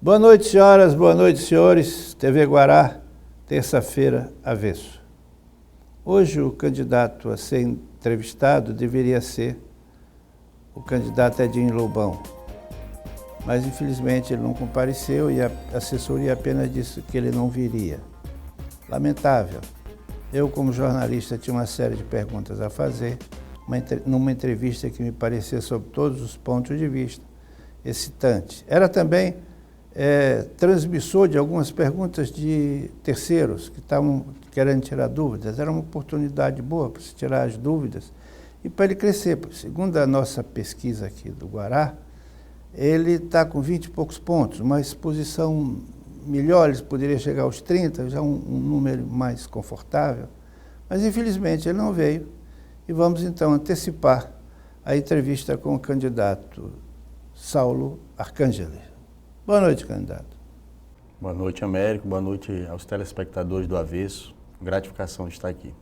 Boa noite, senhoras, boa noite, senhores. TV Guará, terça-feira, Avesso. Hoje o candidato a ser entrevistado deveria ser o candidato Edinho Lobão, mas infelizmente ele não compareceu e a assessoria apenas disse que ele não viria. Lamentável. Eu, como jornalista, tinha uma série de perguntas a fazer, numa entrevista que me parecia, sob todos os pontos de vista, excitante. Era também transmissor de algumas perguntas de terceiros que estavam querendo tirar dúvidas. Era uma oportunidade boa para se tirar as dúvidas e para ele crescer. Segundo a nossa pesquisa aqui do Guará, ele está com 20 e poucos pontos, uma exposição melhor, ele poderia chegar aos 30, já um número mais confortável, mas infelizmente ele não veio e vamos então antecipar a entrevista com o candidato Saulo Arcangeli. Boa noite, candidato. Boa noite, Américo. Boa noite aos telespectadores do Avesso. Gratificação de estar aqui.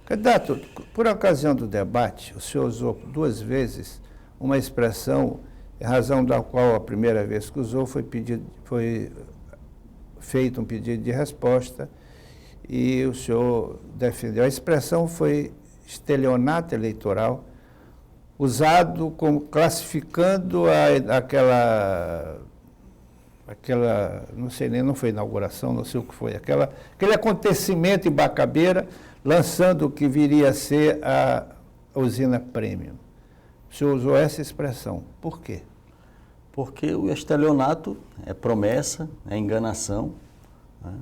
Candidato, por ocasião do debate, o senhor usou 2 vezes uma expressão, em razão da qual a primeira vez que usou foi feito um pedido de resposta e o senhor defendeu. A expressão foi estelionato eleitoral, usado como classificando aquela, não sei nem, não foi inauguração, não sei o que foi, aquele acontecimento em Bacabeira, lançando o que viria a ser a usina Premium. O senhor usou essa expressão. Por quê? Porque o estelionato é promessa, é enganação, né,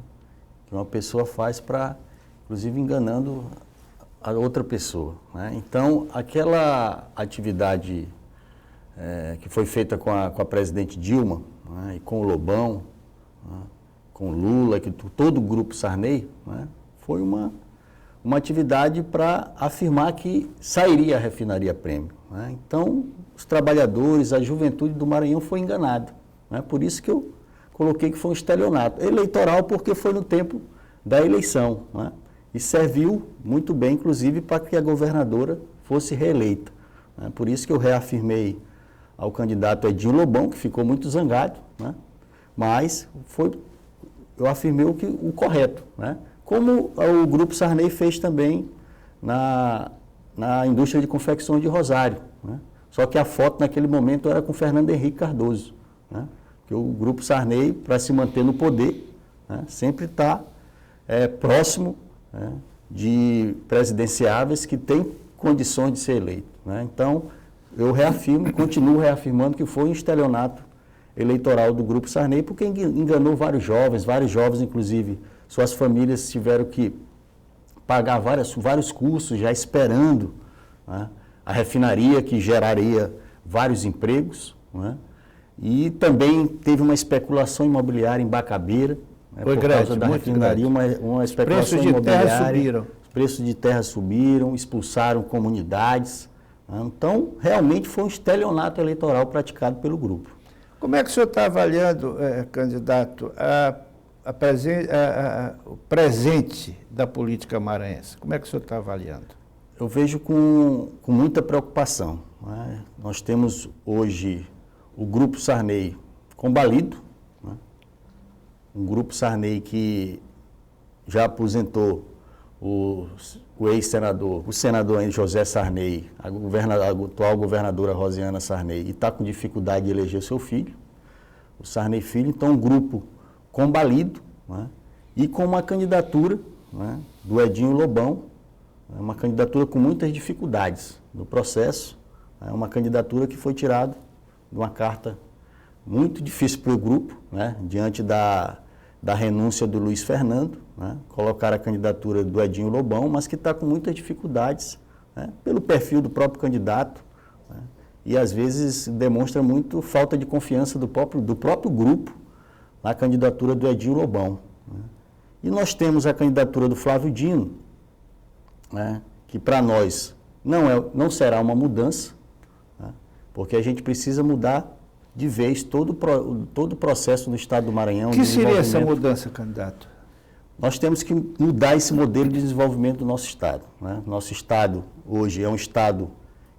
que uma pessoa faz para, inclusive, enganando a outra pessoa, né? Então, aquela atividade que foi feita com a presidente Dilma, né, e com o Lobão, né, com o Lula, todo o grupo Sarney, né, foi uma atividade para afirmar que sairia a refinaria Premium, né? Então, os trabalhadores, a juventude do Maranhão foi enganada, né? Por isso que eu coloquei que foi um estelionato eleitoral, porque foi no tempo da eleição, né? E serviu muito bem, inclusive, para que a governadora fosse reeleita, né? Por isso que eu reafirmei ao candidato Edinho Lobão, que ficou muito zangado, né? Mas eu afirmei o correto, né? Como o Grupo Sarney fez também na indústria de confecções de Rosário, né? Só que a foto naquele momento era com Fernando Henrique Cardoso, né? Porque o Grupo Sarney, para se manter no poder, né, sempre está próximo, né, de presidenciáveis que têm condições de ser eleito, né? Então, eu reafirmo, continuo reafirmando que foi um estelionato eleitoral do Grupo Sarney, porque enganou vários jovens, inclusive, suas famílias tiveram que pagar vários custos, já esperando, né, a refinaria que geraria vários empregos, né? E também teve uma especulação imobiliária em Bacabeira, né, por causa da refinaria, uma especulação imobiliária. Os preços de terra subiram, expulsaram comunidades, né? Então, realmente foi um estelionato eleitoral praticado pelo grupo. Como é que o senhor está avaliando, candidato, o presente da política maranhense? Como é que o senhor está avaliando? Eu vejo com muita preocupação, né? Nós temos hoje o Grupo Sarney combalido, né? Um Grupo Sarney que já aposentou o ex-senador, o senador José Sarney, a atual governadora Rosiana Sarney, e está com dificuldade de eleger o seu filho, o Sarney Filho. Então, um grupo combalido, né, e com uma candidatura, né, do Edinho Lobão, uma candidatura com muitas dificuldades no processo, uma candidatura que foi tirada de uma carta muito difícil para o grupo, né, diante da renúncia do Luiz Fernando, né, colocar a candidatura do Edinho Lobão, mas que está com muitas dificuldades, né, pelo perfil do próprio candidato, né, e às vezes demonstra muito falta de confiança do próprio grupo na candidatura do Edinho Lobão, né. E nós temos a candidatura do Flávio Dino, né, que para nós não será uma mudança, né, porque a gente precisa mudar de vez todo o processo no estado do Maranhão. O que seria essa mudança, candidato? Nós temos que mudar esse modelo de desenvolvimento do nosso estado, né? Nosso estado hoje é um estado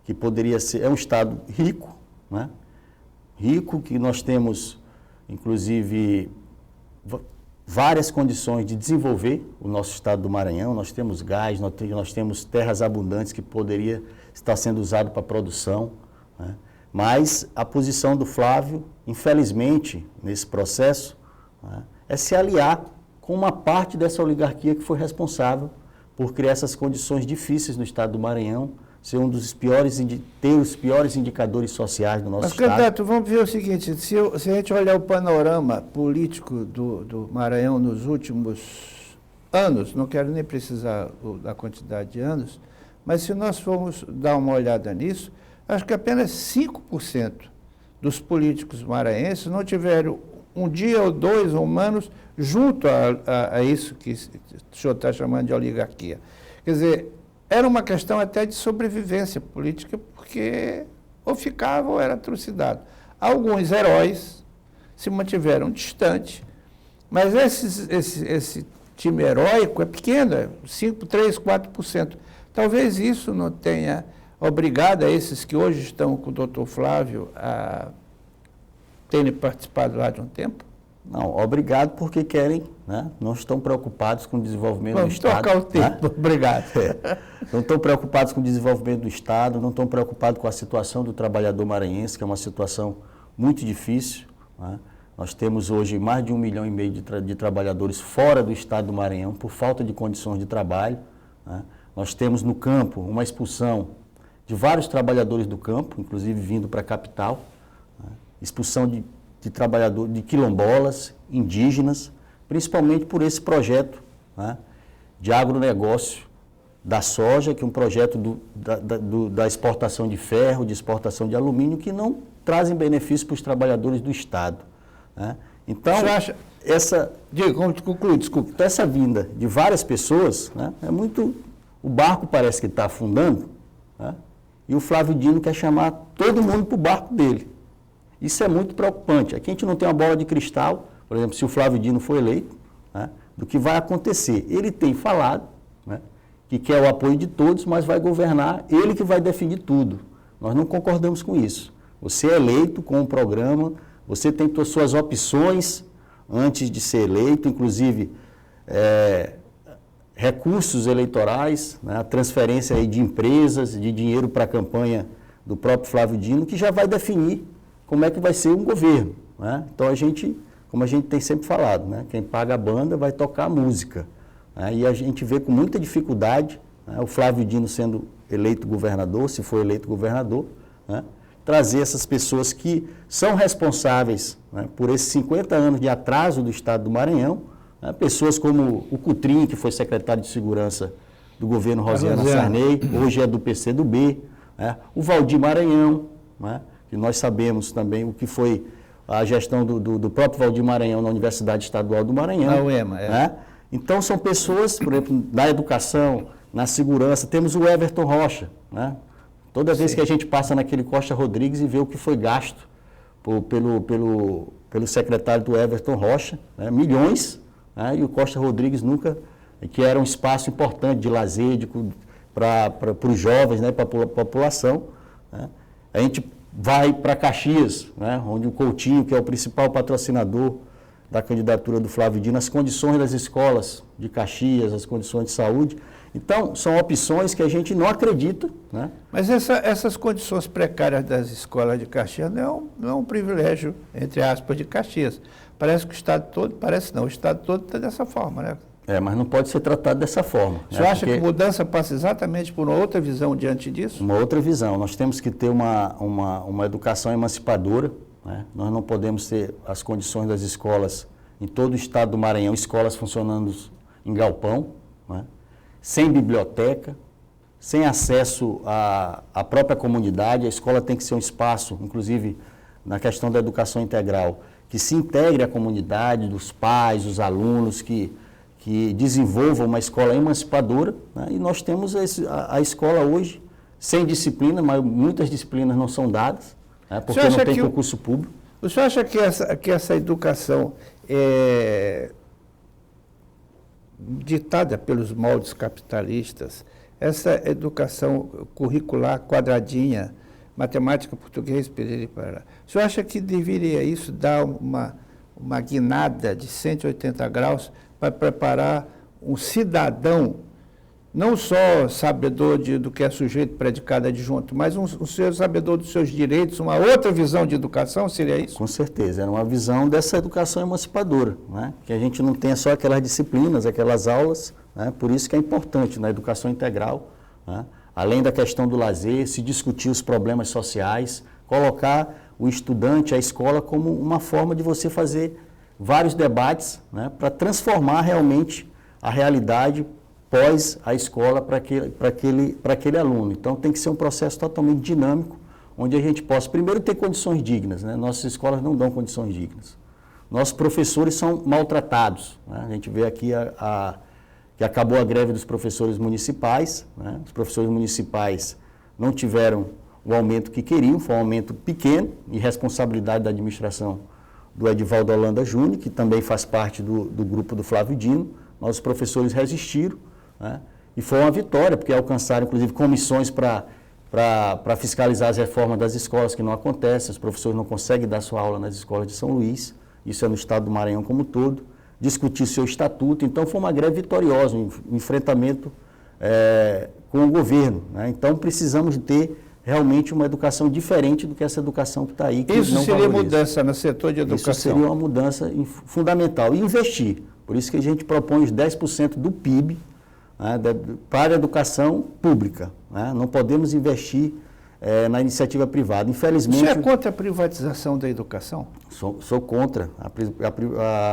que poderia ser, é um estado rico, né? Rico, que nós temos inclusive, várias condições de desenvolver o nosso estado do Maranhão. Nós temos gás, nós temos terras abundantes que poderia estar sendo usado para produção, né? Mas a posição do Flávio, infelizmente, nesse processo, né, é se aliar com uma parte dessa oligarquia que foi responsável por criar essas condições difíceis no estado do Maranhão, ser um dos piores, ter os piores indicadores sociais do nosso estado. Mas, candidato, vamos ver o seguinte, se a gente olhar o panorama político do Maranhão nos últimos anos, não quero nem precisar da quantidade de anos, mas se nós formos dar uma olhada nisso, acho que apenas 5% dos políticos maranhenses não tiveram um dia ou dois humanos junto a isso que o senhor está chamando de oligarquia. Quer dizer, era uma questão até de sobrevivência política, porque ou ficava ou era trucidado. Alguns heróis se mantiveram distantes, mas esse time heróico é pequeno, é 5%, 3%, 4%. Talvez isso não tenha obrigado a esses que hoje estão com o doutor Flávio a terem participado lá de um tempo? Não, obrigado porque querem, né? Não estão preocupados com o desenvolvimento do Estado. Vamos trocar o tempo, né? Obrigado. Não estão preocupados com o desenvolvimento do Estado, não estão preocupados com a situação do trabalhador maranhense, que é uma situação muito difícil, né? Nós temos hoje mais de 1,5 milhão de trabalhadores fora do Estado do Maranhão por falta de condições de trabalho, né? Nós temos no campo uma expulsão de vários trabalhadores do campo, inclusive vindo para a capital, né? Expulsão de trabalhadores, de quilombolas, indígenas, principalmente por esse projeto, né, de agronegócio da soja, que é um projeto da exportação de ferro, de exportação de alumínio, que não trazem benefício para os trabalhadores do Estado, né? Então, você acha... conclui, desculpe. Então, essa vinda de várias pessoas, né, é muito... O barco parece que está afundando, né, e o Flávio Dino quer chamar todo mundo para o barco dele. Isso é muito preocupante. Aqui a gente não tem uma bola de cristal, por exemplo, se o Flávio Dino for eleito, né, do que vai acontecer. Ele tem falado, né, que quer o apoio de todos, mas vai governar, ele que vai definir tudo. Nós não concordamos com isso. Você é eleito com um programa, você tem suas opções antes de ser eleito, inclusive recursos eleitorais, né, a transferência aí de empresas, de dinheiro para a campanha do próprio Flávio Dino, que já vai definir como é que vai ser um governo, né? Então, como a gente tem sempre falado, né, quem paga a banda vai tocar a música, né? E a gente vê com muita dificuldade, né, o Flávio Dino sendo eleito governador, se for eleito governador, né, trazer essas pessoas que são responsáveis, né, por esses 50 anos de atraso do Estado do Maranhão, né, pessoas como o Cutrim, que foi secretário de Segurança do governo Rosiana Sarney, hoje é do PCdoB, né, o Valdir Maranhão, né, que nós sabemos também o que foi a gestão do próprio Valdir Maranhão na Universidade Estadual do Maranhão. A UEMA, né? Então, são pessoas, por exemplo, na educação, na segurança, temos o Everton Rocha, né? Toda vez que a gente passa naquele Costa Rodrigues e vê o que foi gasto pelo secretário do Everton Rocha, né? Milhões, né? E o Costa Rodrigues nunca, que era um espaço importante de lazer para os jovens, né? Para a população, né? A gente vai para Caxias, né, onde o Coutinho, que é o principal patrocinador da candidatura do Flávio Dino, as condições das escolas de Caxias, as condições de saúde. Então, são opções que a gente não acredita, né? Mas essas condições precárias das escolas de Caxias não é um privilégio, entre aspas, de Caxias. Parece que o Estado todo, o Estado todo está dessa forma, né? Mas não pode ser tratado dessa forma. O senhor acha que mudança passa exatamente por uma outra visão diante disso? Uma outra visão. Nós temos que ter uma educação emancipadora, né? Nós não podemos ter as condições das escolas em todo o estado do Maranhão, escolas funcionando em galpão, né? Sem biblioteca, sem acesso à própria comunidade. A escola tem que ser um espaço, inclusive na questão da educação integral, que se integre à comunidade, dos pais, dos alunos, que desenvolva uma escola emancipadora, né? E nós temos a escola hoje sem disciplina, mas muitas disciplinas não são dadas, né? Porque não tem concurso público. O senhor acha que essa educação é ditada pelos moldes capitalistas, essa educação curricular quadradinha, matemática, português, perere, parará, o senhor acha que deveria isso dar uma guinada de 180 graus para preparar um cidadão, não só sabedor do que é sujeito, predicado, adjunto, mas um sabedor dos seus direitos, uma outra visão de educação, seria isso? Com certeza, era uma visão dessa educação emancipadora, né? Que a gente não tenha só aquelas disciplinas, aquelas aulas, né? Por isso que é importante na educação integral, né? Além da questão do lazer, se discutir os problemas sociais, colocar o estudante, a escola, como uma forma de você fazer vários debates, né? Para transformar realmente a realidade pós a escola para aquele aluno. Então, tem que ser um processo totalmente dinâmico, onde a gente possa, primeiro, ter condições dignas, né? Nossas escolas não dão condições dignas. Nossos professores são maltratados, né? A gente vê aqui que acabou a greve dos professores municipais, né? Os professores municipais não tiveram o aumento que queriam, foi um aumento pequeno, e responsabilidade da administração do Edivaldo Holanda Júnior, que também faz parte do grupo do Flávio Dino. Nossos professores resistiram, né? E foi uma vitória, porque alcançaram, inclusive, comissões para fiscalizar as reformas das escolas, que não acontecem. Os professores não conseguem dar sua aula nas escolas de São Luís, isso é no estado do Maranhão como um todo, discutir seu estatuto. Então, foi uma greve vitoriosa, um enfrentamento com o governo, né? Então, precisamos ter realmente uma educação diferente do que essa educação que está aí. Que isso não seria valoriza. Mudança no setor de educação? Isso seria uma mudança fundamental. E investir. Por isso que a gente propõe os 10% do PIB, né, para a educação pública, né? Não podemos investir na iniciativa privada. Infelizmente... Você é contra a privatização da educação? Sou contra.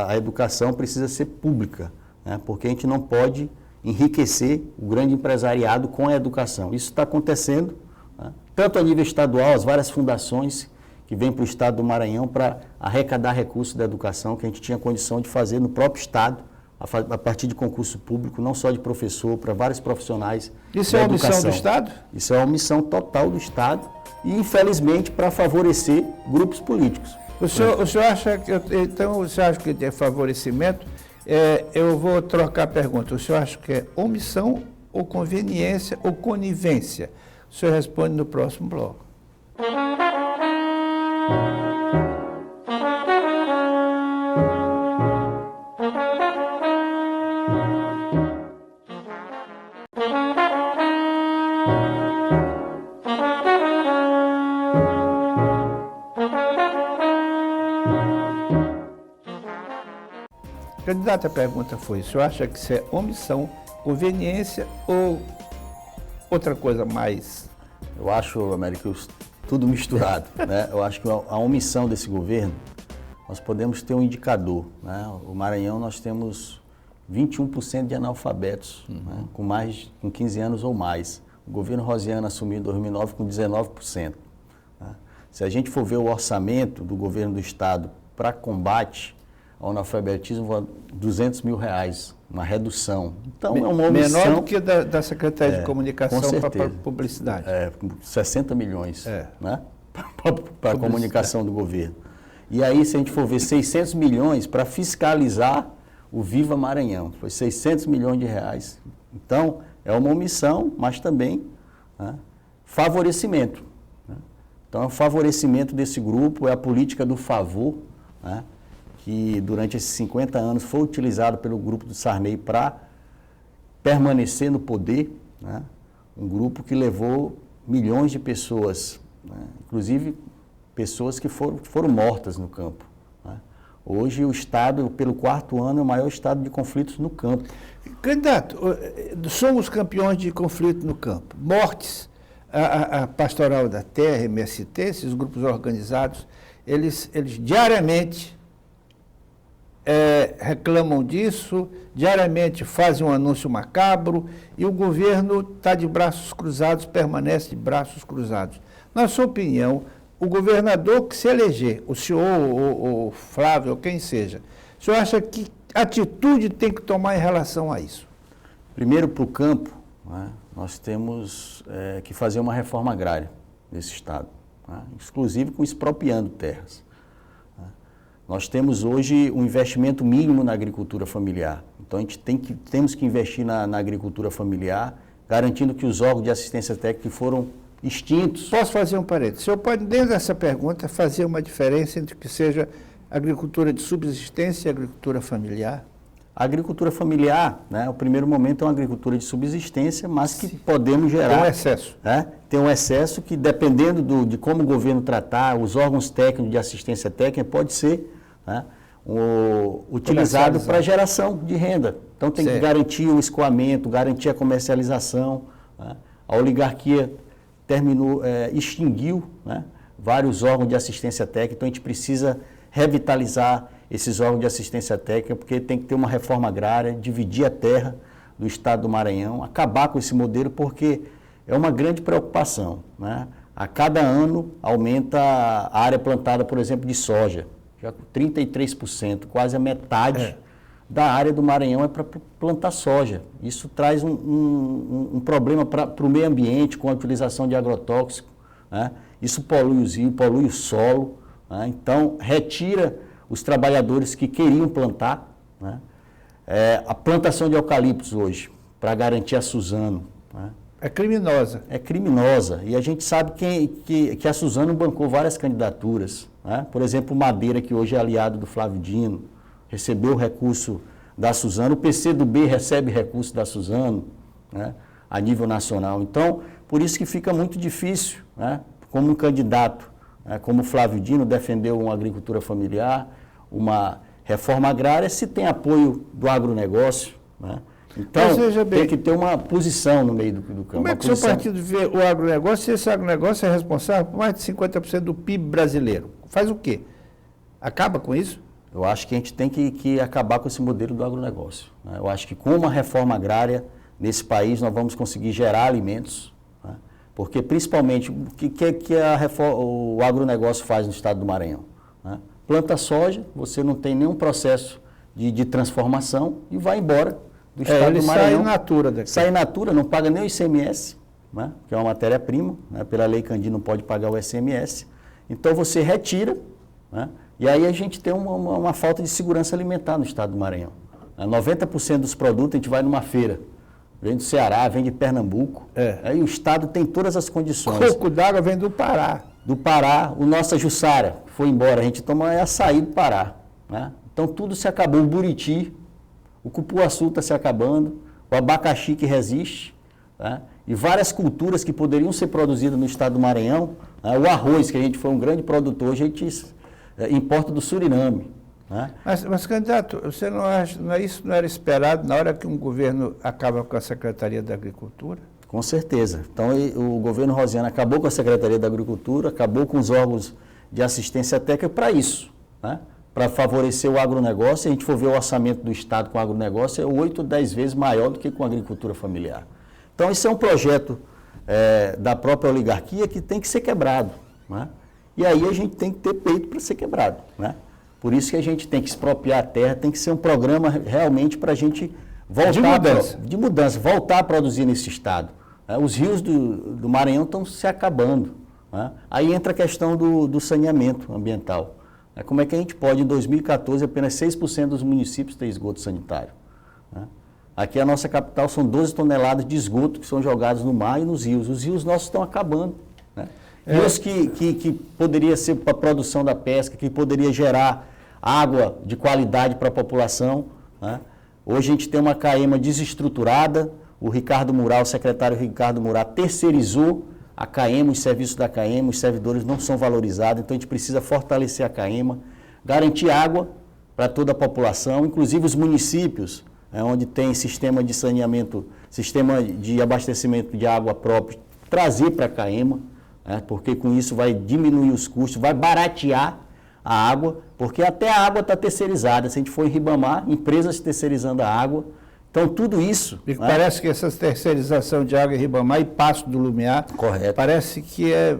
A educação precisa ser pública, né? Porque a gente não pode enriquecer o grande empresariado com a educação. Isso está acontecendo, né? Tanto a nível estadual, as várias fundações que vêm para o estado do Maranhão para arrecadar recursos da educação, que a gente tinha condição de fazer no próprio estado, a partir de concurso público, não só de professor, para vários profissionais. Isso é uma missão do Estado? Isso é uma missão total do Estado e, infelizmente, para favorecer grupos políticos. O senhor acha que, então, você acha que é favorecimento? Eu vou trocar a pergunta. O senhor acha que é omissão ou conveniência ou conivência? O senhor responde no próximo bloco. Candidato, a pergunta foi, o senhor acha que isso é omissão, conveniência ou outra coisa mais? Eu acho, Américo, tudo misturado, né? Eu acho que a omissão desse governo, nós podemos ter um indicador, né? O Maranhão, nós temos 21% de analfabetos, né? Com 15 anos ou mais. O governo Rosiano assumiu em 2009 com 19%. Né? Se a gente for ver o orçamento do governo do estado para combate ao analfabetismo, R$200 mil, uma redução. Então, é uma omissão... Menor do que da Secretaria de Comunicação para publicidade. 60 milhões, né? Para a comunicação do governo. E aí, se a gente for ver 600 milhões para fiscalizar o Viva Maranhão, foi 600 milhões de reais. Então, é uma omissão, mas também, né, favorecimento. Né? Então, é o favorecimento desse grupo, é a política do favor, né, que durante esses 50 anos foi utilizado pelo grupo do Sarney para permanecer no poder, né? Um grupo que levou milhões de pessoas, né? Inclusive pessoas que foram mortas no campo. Né? Hoje o Estado, pelo 4º ano, é o maior estado de conflitos no campo. Candidato, somos campeões de conflito no campo. Mortes, a Pastoral da Terra, MST, esses grupos organizados, eles diariamente reclamam disso, diariamente fazem um anúncio macabro e o governo está de braços cruzados, permanece de braços cruzados. Na sua opinião, o governador que se eleger, o senhor, o Flávio, ou quem seja, o senhor acha que atitude tem que tomar em relação a isso? Primeiro, para o campo, né, nós temos que fazer uma reforma agrária nesse estado, né, inclusive com expropriando terras. Nós temos hoje um investimento mínimo na agricultura familiar. Então, a gente temos que investir na agricultura familiar, garantindo que os órgãos de assistência técnica que foram extintos... Posso fazer um parênteses? O senhor pode, dentro dessa pergunta, fazer uma diferença entre o que seja agricultura de subsistência e agricultura familiar? A agricultura familiar, né, o primeiro momento é uma agricultura de subsistência, mas que podemos gerar... Tem um excesso. Tem um excesso que, dependendo de como o governo tratar, os órgãos técnicos de assistência técnica, pode ser, né, utilizado para geração de renda. Então tem que garantir o escoamento, garantir a comercialização. Né? A oligarquia extinguiu, né, vários órgãos de assistência técnica, então a gente precisa revitalizar esses órgãos de assistência técnica, porque tem que ter uma reforma agrária, dividir a terra do estado do Maranhão, acabar com esse modelo, porque é uma grande preocupação. Né? A cada ano aumenta a área plantada, por exemplo, de soja, já com 33%, quase a metade da área do Maranhão é para plantar soja. Isso traz um problema para o meio ambiente, com a utilização de agrotóxicos, né? Isso polui os rios, polui o solo, né? Então retira os trabalhadores que queriam plantar, né? A plantação de eucaliptos hoje, para garantir a Suzano, né? É criminosa. É criminosa. E a gente sabe que a Suzano bancou várias candidaturas, né? Por exemplo, o Madeira, que hoje é aliado do Flávio Dino, recebeu recurso da Suzano. O PCdoB recebe recurso da Suzano, né, a nível nacional. Então, por isso que fica muito difícil, né, como um candidato, né, como o Flávio Dino defendeu uma agricultura familiar, uma reforma agrária, se tem apoio do agronegócio, né? Então, tem que ter uma posição no meio do campo. Como é que o seu partido vê o agronegócio, se esse agronegócio é responsável por mais de 50% do PIB brasileiro? Faz o quê? Acaba com isso? Eu acho que a gente tem que acabar com esse modelo do agronegócio, né? Eu acho que com uma reforma agrária nesse país nós vamos conseguir gerar alimentos, né? Porque principalmente o que o agronegócio faz no estado do Maranhão, né? Planta soja, você não tem nenhum processo de transformação e vai embora do estado do Maranhão. Sai in natura daqui. Sai in natura, não paga nem o ICMS, né? Que é uma matéria-prima, né? Pela Lei Candir não pode pagar o ICMS. Então você retira, né? E aí a gente tem uma falta de segurança alimentar no estado do Maranhão. 90% dos produtos a gente vai numa feira, vem do Ceará, vem de Pernambuco, aí o estado tem todas as condições. Coco d'água vem do Pará. Do Pará, o nossa Jussara foi embora, a gente toma açaí do Pará, né? Então tudo se acabou, o buriti, o cupuaçu está se acabando, o abacaxi que resiste, né? E várias culturas que poderiam ser produzidas no estado do Maranhão, né? O arroz, que a gente foi um grande produtor, a gente importa do Suriname, né? Mas, candidato, você não acha, isso não era esperado na hora que um governo acaba com a Secretaria da Agricultura? Com certeza. Então, o governo Rosiana acabou com a Secretaria da Agricultura, acabou com os órgãos de assistência técnica para isso, né? Para favorecer o agronegócio. Se a gente for ver o orçamento do Estado com o agronegócio, é 8 ou 10 vezes maior do que com a agricultura familiar. Então, isso é um projeto da própria oligarquia que tem que ser quebrado, né? E aí a gente tem que ter peito para ser quebrado, né? Por isso que a gente tem que expropriar a terra, tem que ser um programa realmente para a gente voltar de mudança, voltar a produzir nesse estado. Os rios do Maranhão estão se acabando, né? Aí entra a questão do saneamento ambiental. Como é que a gente pode, em 2014, apenas 6% dos municípios ter esgoto sanitário, né? Aqui a nossa capital são 12 toneladas de esgoto que são jogados no mar e nos rios. Os rios nossos estão acabando, né? Rios que poderia ser para a produção da pesca, que poderia gerar água de qualidade para a população, né? Hoje a gente tem uma CAEMA desestruturada, o Ricardo Murat, o secretário Ricardo Murat, terceirizou a CAEMA, os serviços da CAEMA, os servidores não são valorizados, então a gente precisa fortalecer a CAEMA, garantir água para toda a população, inclusive os municípios, onde tem sistema de saneamento, sistema de abastecimento de água próprio, trazer para a CAEMA, porque com isso vai diminuir os custos, vai baratear a água, porque até a água está terceirizada. Se a gente for em Ribamar, empresas terceirizando a água. Então, tudo isso... E parece que essa terceirização de água em Ribamar e Passo do Lumiar, correto, parece que é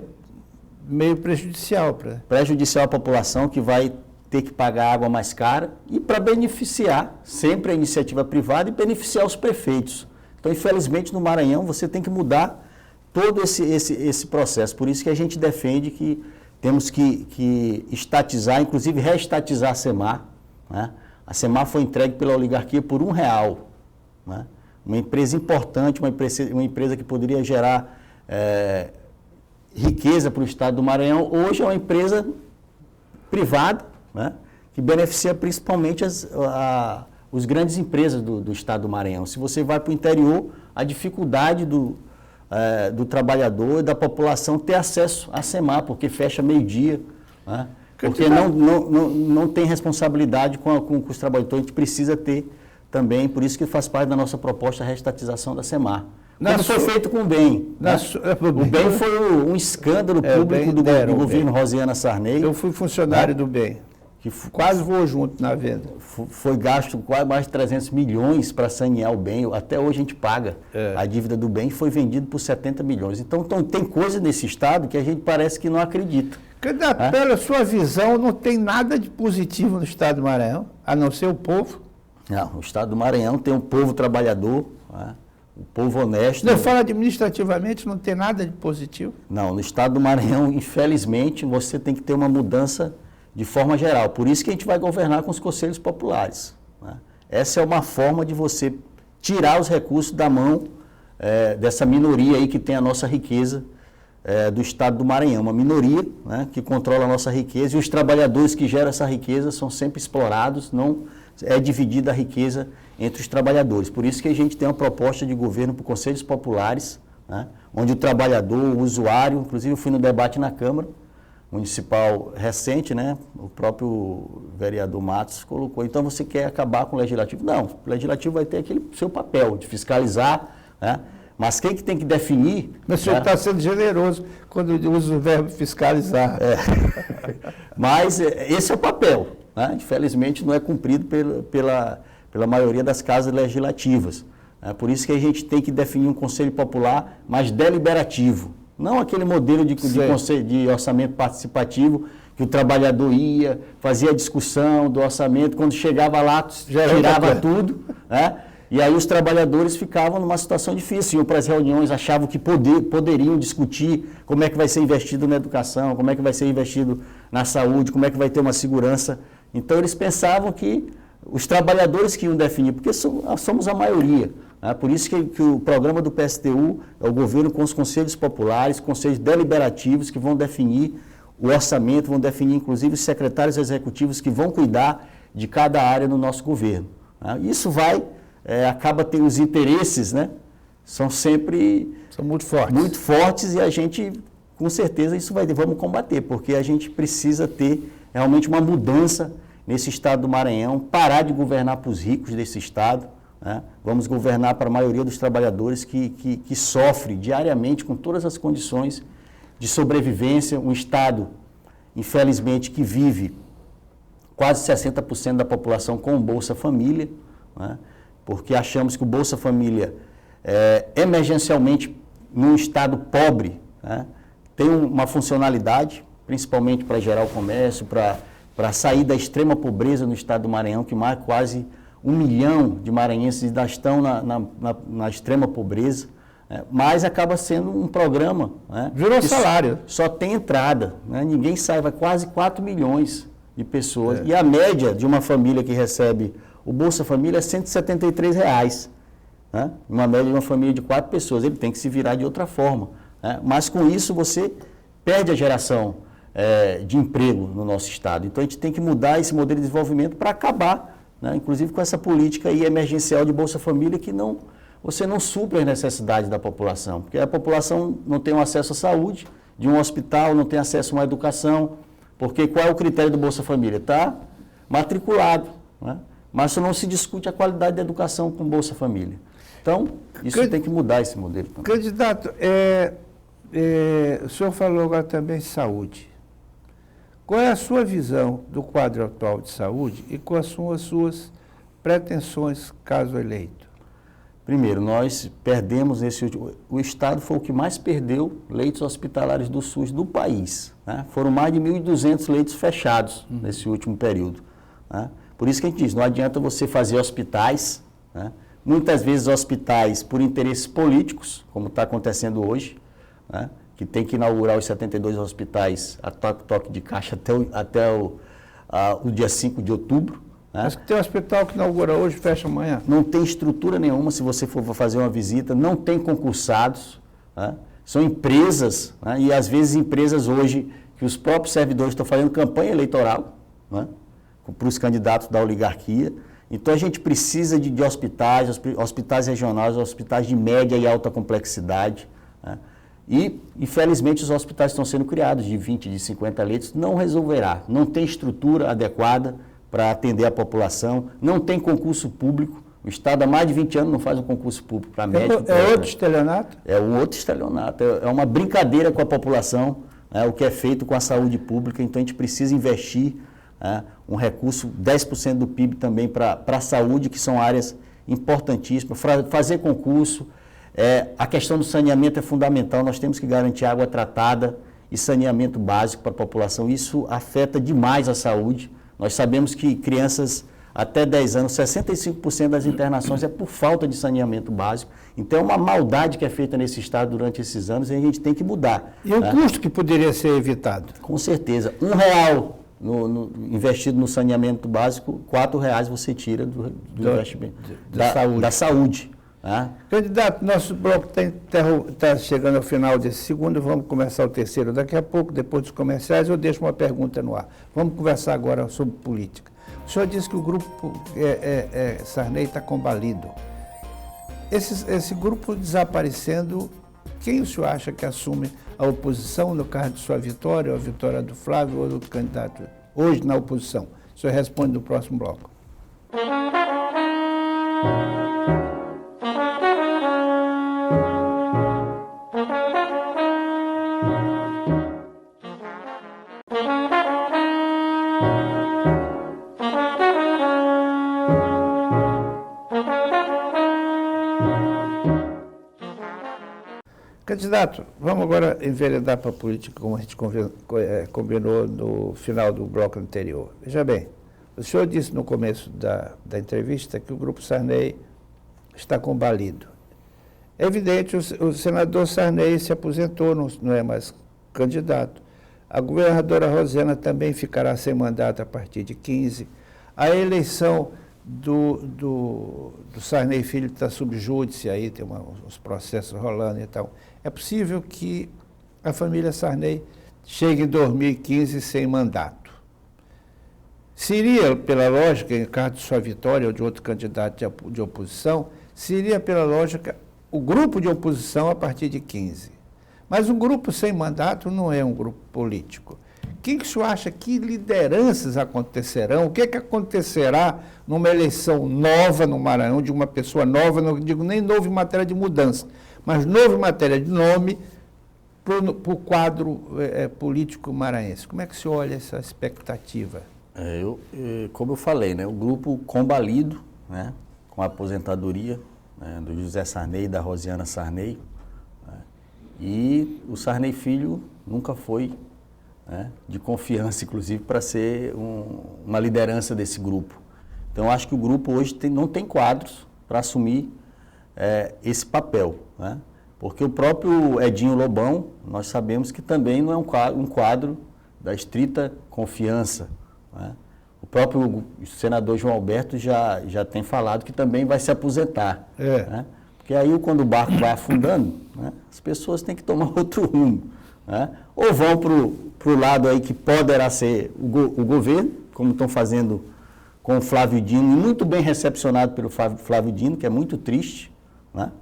meio prejudicial. Prejudicial à população, que vai ter que pagar água mais cara, e para beneficiar sempre a iniciativa privada e beneficiar os prefeitos. Então, infelizmente, no Maranhão, você tem que mudar todo esse processo. Por isso que a gente defende que temos que estatizar, inclusive reestatizar a SEMAR, né? A SEMAR foi entregue pela oligarquia por R$1, né? Uma empresa importante, uma empresa que poderia gerar riqueza para o estado do Maranhão, hoje é uma empresa privada, né? que beneficia principalmente os grandes empresas do estado do Maranhão. Se você vai para o interior, a dificuldade do trabalhador e da população ter acesso à SEMAR, porque fecha meio-dia, né? Porque não tem responsabilidade com os trabalhadores. Então, a gente precisa ter também, por isso que faz parte da nossa proposta a reestatização da SEMAR. Como foi feito com o BEM. O BEM foi um escândalo público do governo Rosiana Sarney. Eu fui funcionário do BEM. Que quase voou junto na venda. Foi gasto quase mais de 300 milhões para sanear o BEM. Até hoje a gente paga a dívida do BEM, foi vendido por 70 milhões. Então tem coisa nesse estado que a gente parece que não acredita. Candidato, pela sua visão, não tem nada de positivo no estado do Maranhão, a não ser o povo? Não, o estado do Maranhão tem um povo trabalhador, o povo honesto. Não, fala administrativamente, não tem nada de positivo? Não, no estado do Maranhão, infelizmente, você tem que ter uma mudança de forma geral. Por isso que a gente vai governar com os conselhos populares. Essa é uma forma de você tirar os recursos da mão dessa minoria aí que tem a nossa riqueza do estado do Maranhão. Uma minoria, né, que controla a nossa riqueza, e os trabalhadores que geram essa riqueza são sempre explorados, não é dividida a riqueza entre os trabalhadores. Por isso que a gente tem uma proposta de governo por conselhos populares, né, onde o trabalhador, o usuário, inclusive eu fui no debate na Câmara Municipal recente, né, o próprio vereador Matos colocou, então você quer acabar com o Legislativo? Não, o Legislativo vai ter aquele seu papel de fiscalizar, né, mas quem que tem que definir... Mas o senhor está sendo generoso quando usa o verbo fiscalizar. Mas esse é o papel, né? Infelizmente não é cumprido pela maioria das casas legislativas. Por isso que a gente tem que definir um conselho popular mais deliberativo. Não aquele modelo de orçamento participativo que o trabalhador ia, fazia a discussão do orçamento, quando chegava lá, tirava tudo, né? E aí os trabalhadores ficavam numa situação difícil, iam para as reuniões, achavam que poderiam discutir como é que vai ser investido na educação, como é que vai ser investido na saúde, como é que vai ter uma segurança. Então eles pensavam que os trabalhadores que iam definir, porque somos a maioria. Né? Por isso que o programa do PSTU é o governo com os conselhos populares, conselhos deliberativos que vão definir o orçamento, vão definir inclusive os secretários executivos que vão cuidar de cada área no nosso governo. Né? Isso acaba tendo os interesses, né? São muito fortes e a gente, com certeza, vamos combater, porque a gente precisa ter realmente uma mudança nesse estado do Maranhão, parar de governar para os ricos desse estado, né? Vamos governar para a maioria dos trabalhadores que sofre diariamente com todas as condições de sobrevivência, um estado, infelizmente, que vive quase 60% da população com Bolsa Família, né? Porque achamos que o Bolsa Família, emergencialmente, num estado pobre, né, tem uma funcionalidade, principalmente para gerar o comércio, para sair da extrema pobreza no estado do Maranhão, que mais quase 1 milhão de maranhenses ainda estão na extrema pobreza, mas acaba sendo um programa... Né, virou salário. Só tem entrada, né, ninguém sai, vai quase 4 milhões de pessoas. E a média de uma família que recebe o Bolsa Família é R$ 173, né? Uma média de uma família de 4 pessoas, ele tem que se virar de outra forma, né? Mas com isso você perde a geração de emprego no nosso estado. Então a gente tem que mudar esse modelo de desenvolvimento para acabar, né, inclusive com essa política aí emergencial de Bolsa Família que você não supre as necessidades da população, porque a população não tem um acesso à saúde, de um hospital, não tem acesso a uma educação, porque qual é o critério do Bolsa Família? Está matriculado, né? Mas não se discute a qualidade da educação com Bolsa Família. Então, isso tem que mudar esse modelo também. Candidato, o senhor falou agora também de saúde. Qual é a sua visão do quadro atual de saúde e quais são as suas pretensões caso eleito? Primeiro, nós perdemos o Estado foi o que mais perdeu leitos hospitalares do SUS do país, né? Foram mais de 1.200 leitos fechados nesse último período, né? Por isso que a gente diz, não adianta você fazer hospitais, né? Muitas vezes hospitais por interesses políticos, como está acontecendo hoje, né? Que tem que inaugurar os 72 hospitais a toque de caixa até o dia 5 de outubro. Né? Mas tem um hospital que inaugura hoje e fecha amanhã. Não tem estrutura nenhuma se você for fazer uma visita, não tem concursados, né? São empresas, né? E às vezes empresas hoje que os próprios servidores estão fazendo campanha eleitoral, né? para os candidatos da oligarquia. Então, a gente precisa de hospitais, hospitais regionais, hospitais de média e alta complexidade, né? E, infelizmente, os hospitais estão sendo criados de 20, de 50 leitos, não resolverá, não tem estrutura adequada para atender a população, não tem concurso público. O Estado há mais de 20 anos não faz um concurso público para médico. É outro estelionato? É um outro estelionato, é uma brincadeira com a população, né, o que é feito com a saúde pública. Então a gente precisa investir, né, um recurso, 10% do PIB também para a saúde, que são áreas importantíssimas, fazer concurso. A questão do saneamento é fundamental, nós temos que garantir água tratada e saneamento básico para a população. Isso afeta demais a saúde. Nós sabemos que crianças até 10 anos, 65% das internações é por falta de saneamento básico. Então, é uma maldade que é feita nesse estado durante esses anos e a gente tem que mudar. E o custo que poderia ser evitado? Com certeza. R$1 investido no saneamento básico, R$4 você tira do investimento da saúde. Né? Candidato, nosso bloco está chegando ao final desse segundo, vamos começar o terceiro daqui a pouco, depois dos comerciais, eu deixo uma pergunta no ar. Vamos conversar agora sobre política. O senhor disse que o grupo Sarney está combalido. Esse grupo desaparecendo, quem o senhor acha que assume a oposição no caso de sua vitória, ou a vitória do Flávio ou do candidato hoje na oposição? O senhor responde no próximo bloco. Candidato, vamos agora enveredar para a política, como a gente combinou no final do bloco anterior. Veja bem, o senhor disse no começo da entrevista que o Grupo Sarney está combalido. É evidente, o senador Sarney se aposentou, não é mais candidato. A governadora Rosiana também ficará sem mandato a partir de 15. A eleição do Sarney Filho está sob júdice, aí tem uns processos rolando e tal. É possível que a família Sarney chegue em 2015 sem mandato. Seria, pela lógica, em caso de sua vitória ou de outro candidato de oposição, seria, pela lógica, o grupo de oposição a partir de 15. Mas um grupo sem mandato não é um grupo político. O que o senhor acha que lideranças acontecerão? O que acontecerá numa eleição nova no Maranhão, de uma pessoa nova, não digo nem novo em matéria de mudança, mas novo em matéria de nome para o quadro político maranhense? Como é que o senhor olha essa expectativa? Como eu falei, né, o grupo combalido, né, com a aposentadoria, né, do José Sarney e da Rosiana Sarney, né, e o Sarney Filho nunca foi, né, de confiança, inclusive, para ser uma liderança desse grupo. Então, eu acho que o grupo hoje não tem quadros para assumir esse papel, né? Porque o próprio Edinho Lobão, nós sabemos que também não é um quadro da estrita confiança, né? O próprio senador João Alberto já tem falado que também vai se aposentar. Né? Porque aí, quando o barco vai afundando, né, as pessoas têm que tomar outro rumo, né? Ou vão para o lado aí que poderá ser o governo, como estão fazendo com o Flávio Dino, muito bem recepcionado pelo Flávio Dino, que é muito triste, né?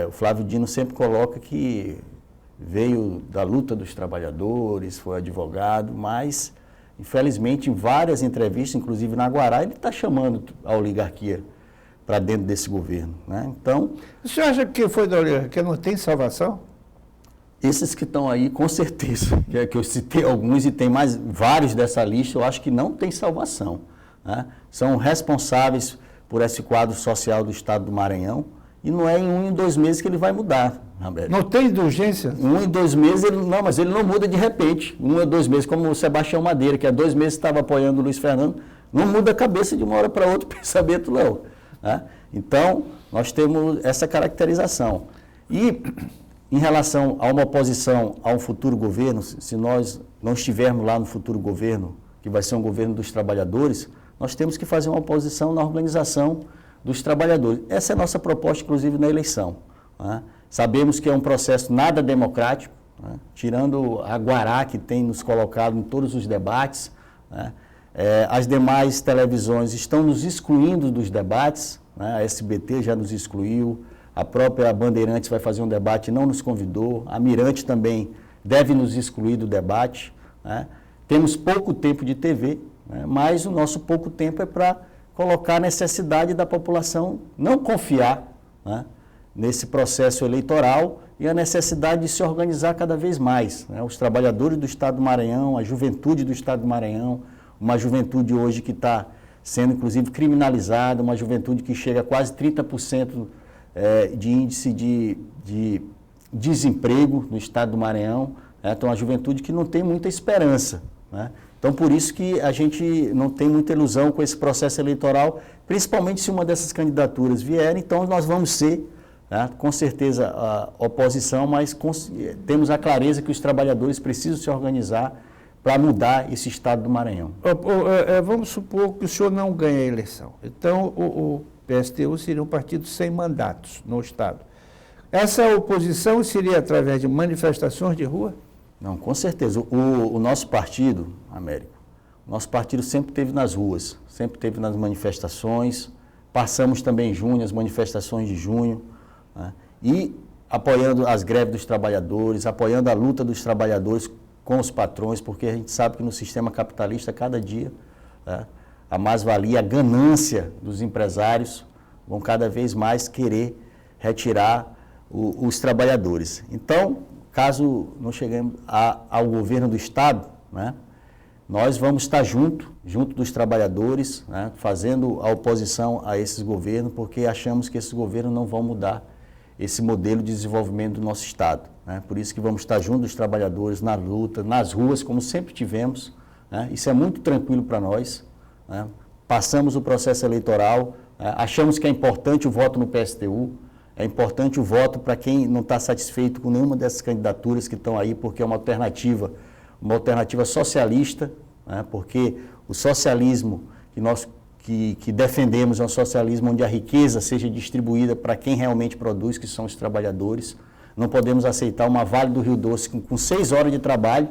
O Flávio Dino sempre coloca que veio da luta dos trabalhadores, foi advogado, mas, infelizmente, em várias entrevistas, inclusive na Guará, ele está chamando a oligarquia para dentro desse governo, né? Então, o senhor acha que foi da oligarquia não tem salvação? Esses que estão aí, com certeza, que eu citei alguns e tem mais vários dessa lista, eu acho que não tem salvação, né? São responsáveis por esse quadro social do Estado do Maranhão e não é em 1 e 2 meses que ele vai mudar, Roberto. Não tem indulgência? 1 e 2 meses, mas ele não muda de repente. 1 ou 2 meses, como o Sebastião Madeira, que há 2 meses estava apoiando o Luiz Fernando, não muda a cabeça de uma hora para outra o pensamento, não, né? Então, nós temos essa caracterização. E, em relação a uma oposição a um futuro governo, se nós não estivermos lá no futuro governo, que vai ser um governo dos trabalhadores, nós temos que fazer uma oposição na organização dos trabalhadores. Essa é a nossa proposta, inclusive, na eleição, né? Sabemos que é um processo nada democrático, né? Tirando a Guará, que tem nos colocado em todos os debates, né? As demais televisões estão nos excluindo dos debates, né? A SBT já nos excluiu, a própria Bandeirantes vai fazer um debate e não nos convidou, a Mirante também deve nos excluir do debate, né? Temos pouco tempo de TV, né? Mas o nosso pouco tempo é para colocar a necessidade da população não confiar, né, nesse processo eleitoral e a necessidade de se organizar cada vez mais, né? Os trabalhadores do Estado do Maranhão, a juventude do Estado do Maranhão, uma juventude hoje que está sendo, inclusive, criminalizada, uma juventude que chega a quase 30% de índice de desemprego no Estado do Maranhão, né? Então, uma juventude que não tem muita esperança, né? Então, por isso que a gente não tem muita ilusão com esse processo eleitoral, principalmente se uma dessas candidaturas vier, então nós vamos ser, né, com certeza, a oposição, mas temos a clareza que os trabalhadores precisam se organizar para mudar esse Estado do Maranhão. Vamos supor que o senhor não ganha a eleição. Então, o PSTU seria um partido sem mandatos no Estado. Essa oposição seria através de manifestações de rua? Não, com certeza. O nosso partido, Américo, o nosso partido sempre esteve nas ruas, sempre esteve nas manifestações, passamos também em junho, as manifestações de junho, né? E apoiando as greves dos trabalhadores, apoiando a luta dos trabalhadores com os patrões, porque a gente sabe que no sistema capitalista, cada dia, né, a mais-valia, a ganância dos empresários vão cada vez mais querer retirar os trabalhadores. Então, caso não cheguemos ao governo do Estado, né, nós vamos estar junto dos trabalhadores, né, fazendo a oposição a esses governos, porque achamos que esses governos não vão mudar esse modelo de desenvolvimento do nosso Estado, né? Por isso que vamos estar junto dos trabalhadores na luta, nas ruas, como sempre tivemos, né? Isso é muito tranquilo para nós, né? Passamos o processo eleitoral, né? Achamos que é importante o voto no PSTU, é importante o voto para quem não está satisfeito com nenhuma dessas candidaturas que estão aí, porque é uma alternativa socialista, né? Porque o socialismo que defendemos é um socialismo onde a riqueza seja distribuída para quem realmente produz, que são os trabalhadores. Não podemos aceitar uma Vale do Rio Doce com 6 horas de trabalho,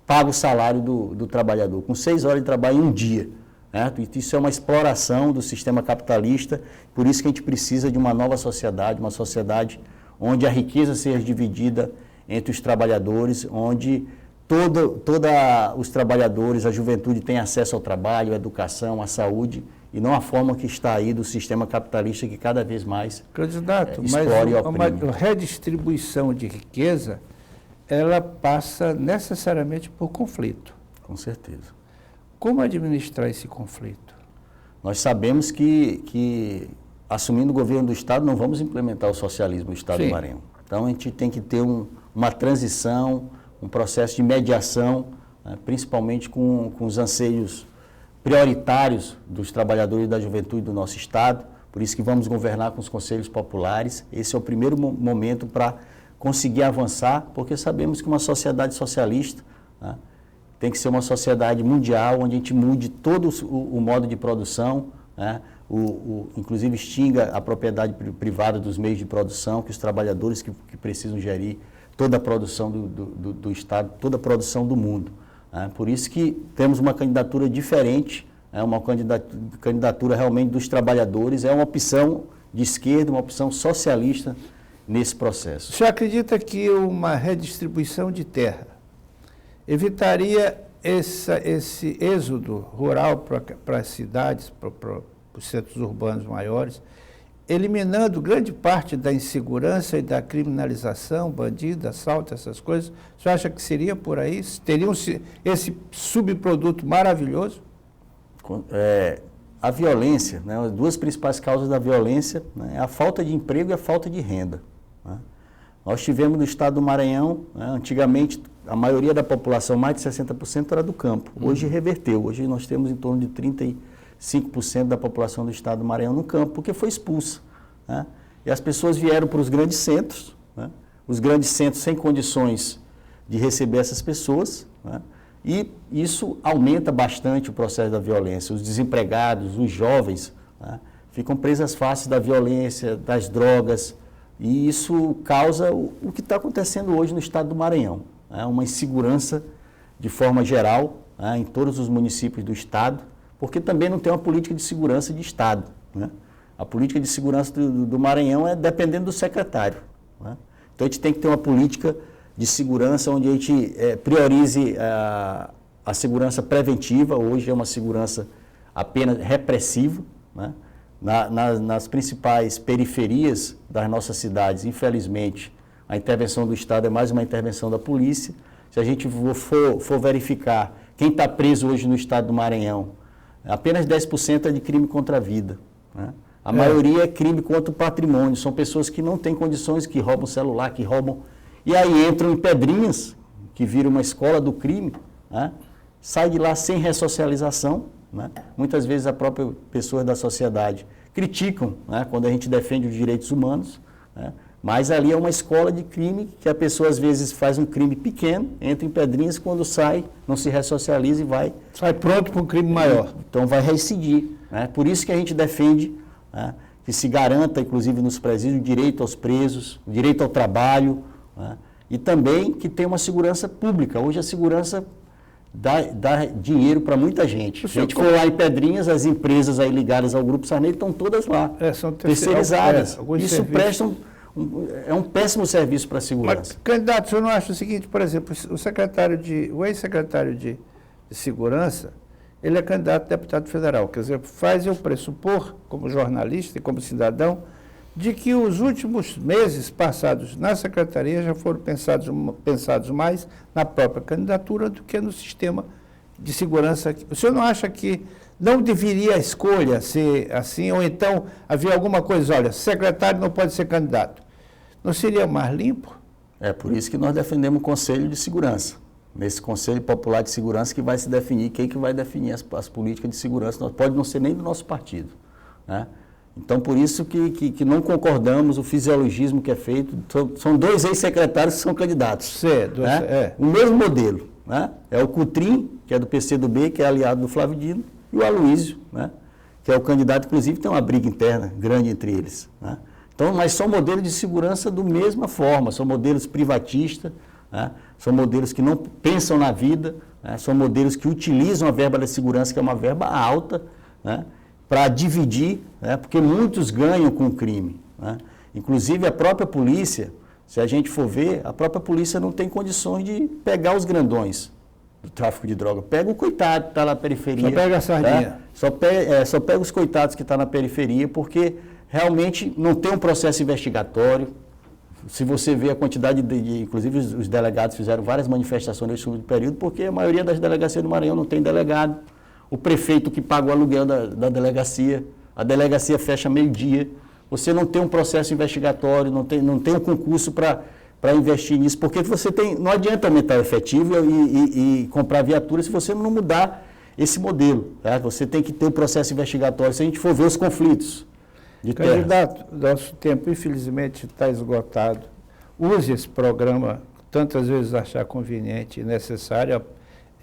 paga o salário do trabalhador, com 6 horas de trabalho em um dia, né? Isso é uma exploração do sistema capitalista, por isso que a gente precisa de uma nova sociedade, uma sociedade onde a riqueza seja dividida entre os trabalhadores, onde os trabalhadores, a juventude tem acesso ao trabalho, à educação, à saúde, e não a forma que está aí do sistema capitalista que cada vez mais explora e oprime. Mas a redistribuição de riqueza, ela passa necessariamente por conflito. Com certeza. Como administrar esse conflito? Nós sabemos que assumindo o governo do Estado, não vamos implementar o socialismo do Estado do Maranhão. Então, a gente tem que ter uma transição, um processo de mediação, né, principalmente com os anseios prioritários dos trabalhadores e da juventude do nosso Estado. Por isso que vamos governar com os conselhos populares. Esse é o primeiro momento para conseguir avançar, porque sabemos que uma sociedade socialista, né, tem que ser uma sociedade mundial, onde a gente mude todo o modo de produção, né, inclusive extinga a propriedade privada dos meios de produção, que os trabalhadores que precisam gerir toda a produção do Estado, toda a produção do mundo. Né? Por isso que temos uma candidatura diferente, uma candidatura realmente dos trabalhadores, é uma opção de esquerda, uma opção socialista nesse processo. O senhor acredita que uma redistribuição de terra evitaria esse êxodo rural para as cidades, para os centros urbanos maiores, eliminando grande parte da insegurança e da criminalização, bandido, assalto, essas coisas? O senhor acha que seria por aí? Teriam esse subproduto maravilhoso? A violência, né, as duas principais causas da violência, né, é a falta de emprego e a falta de renda. Né? Nós tivemos no Estado do Maranhão, né, antigamente, a maioria da população, mais de 60%, era do campo. Hoje reverteu, hoje nós temos em torno de 35% da população do Estado do Maranhão no campo, porque foi expulsa. Né? E as pessoas vieram para os grandes centros, né? Os grandes centros sem condições de receber essas pessoas, né? E isso aumenta bastante o processo da violência. Os desempregados, os jovens, né, ficam presas fáceis da violência, das drogas, e isso causa o que está acontecendo hoje no Estado do Maranhão. Né? Uma insegurança de forma geral, né, em todos os municípios do Estado, porque também não tem uma política de segurança de Estado, né? A política de segurança do Maranhão é dependendo do secretário, né? Então a gente tem que ter uma política de segurança onde a gente priorize a segurança preventiva. Hoje é uma segurança apenas repressiva, né? Nas principais periferias das nossas cidades, infelizmente, a intervenção do Estado é mais uma intervenção da polícia. Se a gente for verificar quem está preso hoje no Estado do Maranhão, apenas 10% é de crime contra a vida, né? A maioria é crime contra o patrimônio. São pessoas que não têm condições, que roubam celular, que roubam... E aí entram em Pedrinhas, que vira uma escola do crime, né? Sai de lá sem ressocialização, né? Muitas vezes a própria pessoa da sociedade criticam, né, quando a gente defende os direitos humanos, né? Mas ali é uma escola de crime que a pessoa às vezes faz um crime pequeno, entra em Pedrinhas, quando sai, não se ressocializa e vai... Sai pronto para um crime maior. Então vai reincidir, né? Por isso que a gente defende, né, que se garanta, inclusive nos presídios, o direito aos presos, o direito ao trabalho, né? E também que tem uma segurança pública. Hoje a segurança dá dinheiro para muita gente. Se a gente for lá em Pedrinhas, as empresas aí ligadas ao Grupo Sarney estão todas lá, são terceirizadas. Isso serviços. presta é um péssimo serviço para a segurança. Mas, candidato, o senhor não acha o seguinte, por exemplo, o ex-secretário de Segurança, ele é candidato a deputado federal, quer dizer, faz eu pressupor, como jornalista e como cidadão, de que os últimos meses passados na secretaria já foram pensados mais na própria candidatura do que no sistema de segurança. O senhor não acha que não deveria a escolha ser assim, ou então havia alguma coisa, olha, secretário não pode ser candidato? Não seria mais limpo? É por isso que nós defendemos o Conselho de Segurança. Nesse Conselho Popular de Segurança que vai se definir, quem que vai definir as políticas de segurança, pode não ser nem do nosso partido, né? Então, por isso que não concordamos o fisiologismo que é feito. São dois ex-secretários que são candidatos. Né? O mesmo modelo, né? É o Cutrim, que é do PCdoB, que é aliado do Flávio Dino, e o Aloísio, né? Que é o candidato, inclusive tem uma briga interna grande entre eles, né? Então, mas são modelos de segurança da mesma forma, são modelos privatistas, né? São modelos que não pensam na vida, né? São modelos que utilizam a verba da segurança, que é uma verba alta, né, para dividir, né, porque muitos ganham com o crime, né? Inclusive a própria polícia, se a gente for ver, a própria polícia não tem condições de pegar os grandões do tráfico de droga. Pega o coitado que está na periferia. Só pega a sardinha. Tá? Só pega os coitados que estão na periferia, porque realmente não tem um processo investigatório. Se você vê a quantidade inclusive os delegados fizeram várias manifestações nesse último período, porque a maioria das delegacias do Maranhão não tem delegado. O prefeito que paga o aluguel da delegacia, a delegacia fecha meio-dia. Você não tem um processo investigatório, não tem um concurso para investir nisso, porque não adianta aumentar o efetivo e comprar viatura se você não mudar esse modelo, tá? Você tem que ter um processo investigatório, se a gente for ver os conflitos de terras. Candidato, nosso tempo infelizmente está esgotado. Use esse programa tantas vezes achar conveniente e necessário.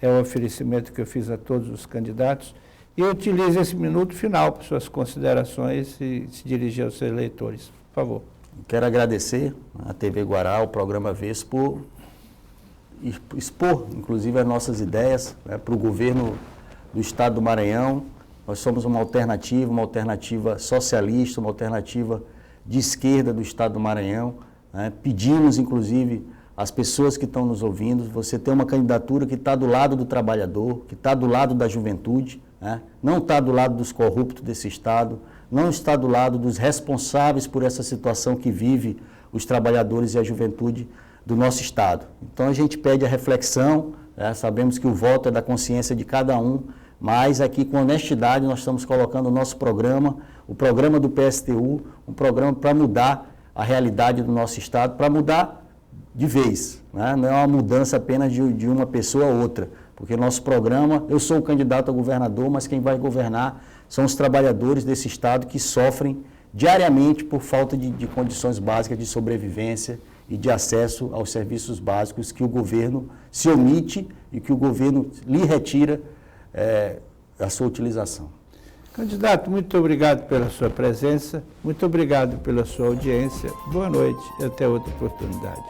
É o oferecimento que eu fiz a todos os candidatos. E utilize esse minuto final para suas considerações e se dirigir aos seus eleitores. Por favor. Quero agradecer à TV Guará, ao programa Vez, por expor, inclusive, as nossas ideias, né, para o governo do Estado do Maranhão. Nós somos uma alternativa socialista, uma alternativa de esquerda do Estado do Maranhão, né? Pedimos, inclusive, às pessoas que estão nos ouvindo, você tem uma candidatura que está do lado do trabalhador, que está do lado da juventude, né? Não está do lado dos corruptos desse Estado, não está do lado dos responsáveis por essa situação que vive os trabalhadores e a juventude do nosso Estado. Então a gente pede a reflexão, né? Sabemos que o voto é da consciência de cada um, mas aqui com honestidade nós estamos colocando o nosso programa, o programa do PSTU, um programa para mudar a realidade do nosso Estado, para mudar de vez, né? Não é uma mudança apenas de uma pessoa a outra, porque nosso programa, eu sou o candidato a governador, mas quem vai governar são os trabalhadores desse Estado que sofrem diariamente por falta de condições básicas de sobrevivência e de acesso aos serviços básicos que o governo se omite e que o governo lhe retira a sua utilização. Candidato, muito obrigado pela sua presença, muito obrigado pela sua audiência, boa noite e até outra oportunidade.